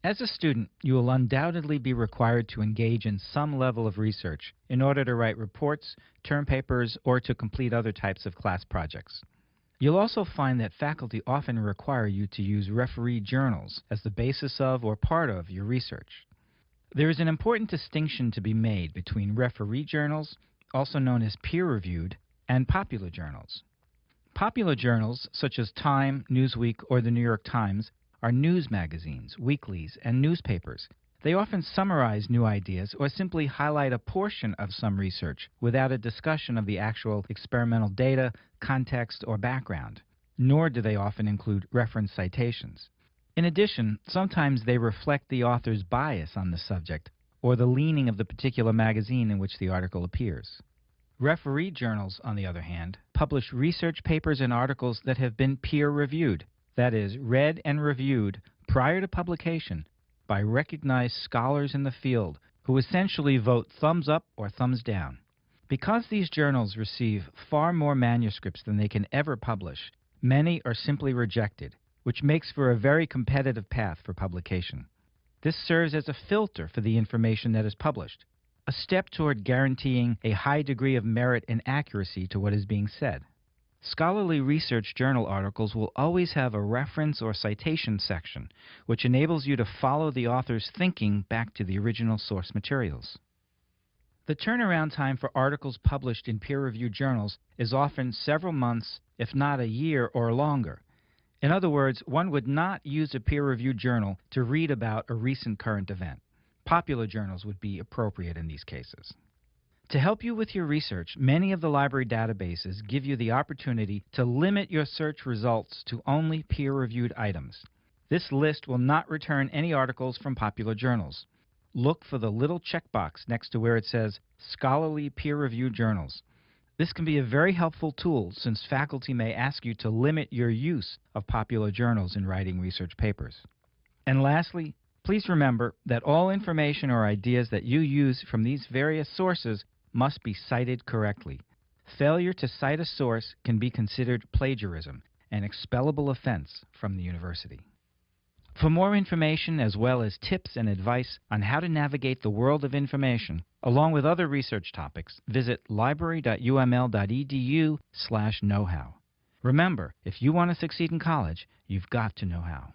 As a student, you will undoubtedly be required to engage in some level of research in order to write reports, term papers, or to complete other types of class projects. You'll also find that faculty often require you to use referee journals as the basis of or part of your research. There is an important distinction to be made between referee journals, also known as peer-reviewed, and popular journals. Popular journals, such as Time, Newsweek, or the New York Times, are news magazines, weeklies, and newspapers. They often summarize new ideas or simply highlight a portion of some research without a discussion of the actual experimental data, context, or background, nor do they often include reference citations. In addition, sometimes they reflect the author's bias on the subject or the leaning of the particular magazine in which the article appears. Referee journals, on the other hand, publish research papers and articles that have been peer-reviewed, that is, read and reviewed prior to publication by recognized scholars in the field who essentially vote thumbs up or thumbs down. Because these journals receive far more manuscripts than they can ever publish, many are simply rejected, which makes for a very competitive path for publication. This serves as a filter for the information that is published, a step toward guaranteeing a high degree of merit and accuracy to what is being said. Scholarly research journal articles will always have a reference or citation section, which enables you to follow the author's thinking back to the original source materials. The turnaround time for articles published in peer-reviewed journals is often several months, if not a year or longer. In other words, one would not use a peer-reviewed journal to read about a recent current event. Popular journals would be appropriate in these cases. To help you with your research, many of the library databases give you the opportunity to limit your search results to only peer-reviewed items. This list will not return any articles from popular journals. Look for the little checkbox next to where it says Scholarly Peer-Reviewed Journals. This can be a very helpful tool since faculty may ask you to limit your use of popular journals in writing research papers. And lastly, please remember that all information or ideas that you use from these various sources must be cited correctly. Failure to cite a source can be considered plagiarism, an expellable offense from the university. For more information as well as tips and advice on how to navigate the world of information, along with other research topics, visit library.uml.edu/knowhow. Remember, if you want to succeed in college, you've got to know how.